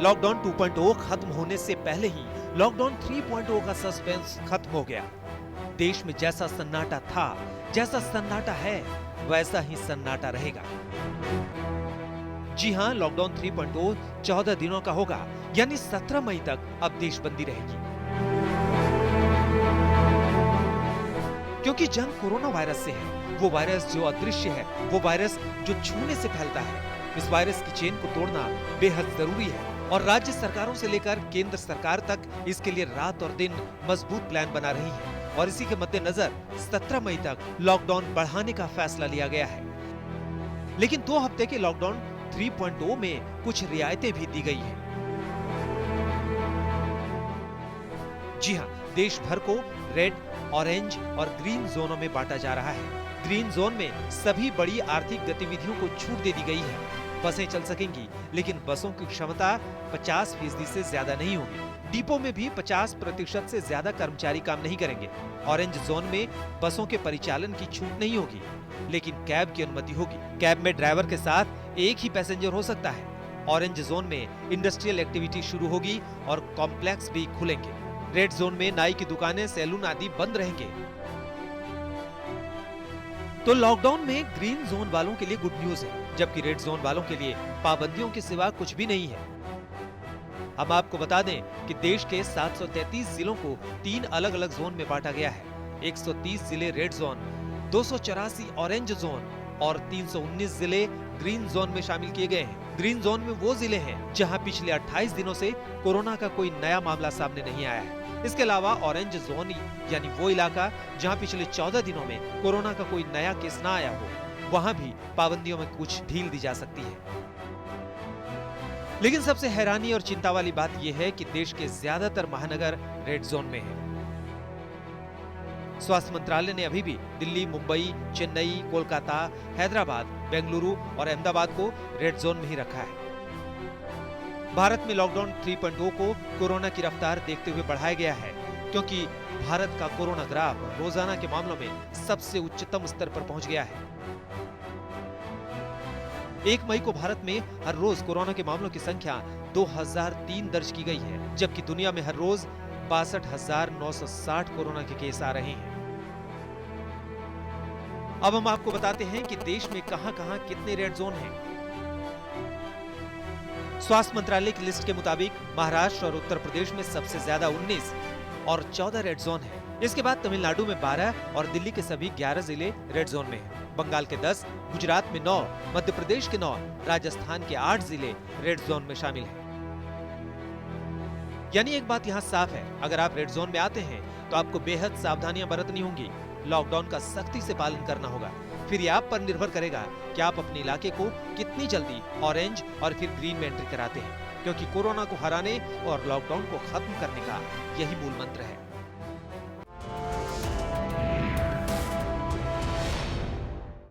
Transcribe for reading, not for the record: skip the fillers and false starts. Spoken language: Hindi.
लॉकडाउन 2.0 खत्म होने से पहले ही लॉकडाउन 3.0 का सस्पेंस खत्म हो गया। देश में जैसा सन्नाटा था, जैसा सन्नाटा है, वैसा ही सन्नाटा रहेगा। जी हां, लॉकडाउन 3.0 14 दिनों का होगा, यानी 17 मई तक अब देशबंदी रहेगी। क्योंकि जंग कोरोना वायरस से है, वो वायरस जो अदृश्य है, वो वायरस जो छूने से फैलता है। इस वायरस की चेन को तोड़ना बेहद जरूरी है और राज्य सरकारों से लेकर केंद्र सरकार तक इसके लिए रात और दिन मजबूत प्लान बना रही है और इसी के मद्देनजर 17 मई तक लॉकडाउन बढ़ाने का फैसला लिया गया है। लेकिन 2 हफ्ते के लॉकडाउन 3.0 में कुछ रियायतें भी दी गई हैं। जी हां, देश भर को रेड, ऑरेंज और ग्रीन जोनों में बांटा जा रहा है। ग्रीन जोन में सभी बड़ी आर्थिक गतिविधियों को छूट दे दी गई है। बसें चल सकेंगी, लेकिन बसों की क्षमता 50% से ज्यादा नहीं होगी। डिपो में भी 50% से ज्यादा कर्मचारी काम नहीं करेंगे। ऑरेंज जोन में बसों के परिचालन की छूट नहीं होगी, लेकिन कैब की अनुमति होगी। कैब में ड्राइवर के साथ एक ही पैसेंजर हो सकता है। ऑरेंज जोन में इंडस्ट्रियल एक्टिविटी शुरू होगी और कॉम्प्लेक्स भी खुलेंगे। रेड जोन में नाई की दुकानें, सैलून आदि बंद रहेंगे। तो लॉकडाउन में ग्रीन जोन वालों के लिए गुड न्यूज है, जबकि रेड जोन वालों के लिए पाबंदियों के सिवा कुछ भी नहीं है। हम आपको बता दें कि देश के 733 जिलों को 3 अलग-अलग जोन में बांटा गया है। 130 जिले रेड जोन, 284 ऑरेंज जोन और 319 जिले ग्रीन जोन में शामिल किए गए हैं। ग्रीन जोन में वो जिले हैं जहां पिछले 28 दिनों से कोरोना का कोई नया मामला सामने नहीं आया है। इसके अलावा ऑरेंज जोन यानी वो इलाका जहां पिछले 14 दिनों में कोरोना का कोई नया केस ना आया हो, वहां भी पाबंदियों में कुछ ढील दी जा सकती है। लेकिन सबसे हैरानी और चिंता वाली बात यह है कि देश के ज्यादातर महानगर रेड जोन में हैं। स्वास्थ्य मंत्रालय ने अभी भी दिल्ली, मुंबई, चेन्नई, कोलकाता, हैदराबाद, बेंगलुरु और अहमदाबाद को रेड जोन में ही रखा है। भारत में लॉकडाउन 3.0 को कोरोना की रफ्तार देखते हुए बढ़ाया गया है, क्योंकि भारत का कोरोना ग्राफ रोजाना के मामलों में सबसे उच्चतम स्तर पर पहुंच गया है। 1 मई को भारत में हर रोज कोरोना के मामलों की संख्या 2003 दर्ज की गई है, जबकि दुनिया में हर रोज 62,960 कोरोना के केस आ रहे हैं। अब हम आपको बताते हैं कि देश में कहां-कहां कितने रेड जोन हैं। स्वास्थ्य मंत्रालय की लिस्ट के मुताबिक महाराष्ट्र और उत्तर प्रदेश में सबसे ज्यादा 19 और 14 रेड जोन है। इसके बाद तमिलनाडु में 12 और दिल्ली के सभी 11 जिले रेड जोन में हैं। बंगाल के 10, गुजरात में 9, मध्य प्रदेश के 9, राजस्थान के 8 जिले रेड जोन में शामिल हैं। यानी एक बात यहाँ साफ है, अगर आप रेड जोन में आते हैं तो आपको बेहद सावधानियां बरतनी होंगी। लॉकडाउन का सख्ती से पालन करना होगा। फिर ये आप पर निर्भर करेगा कि आप अपने इलाके को कितनी जल्दी ऑरेंज और फिर ग्रीन में एंट्री कराते हैं, क्योंकि कोरोना को हराने और लॉकडाउन को खत्म करने का यही मूल मंत्र है।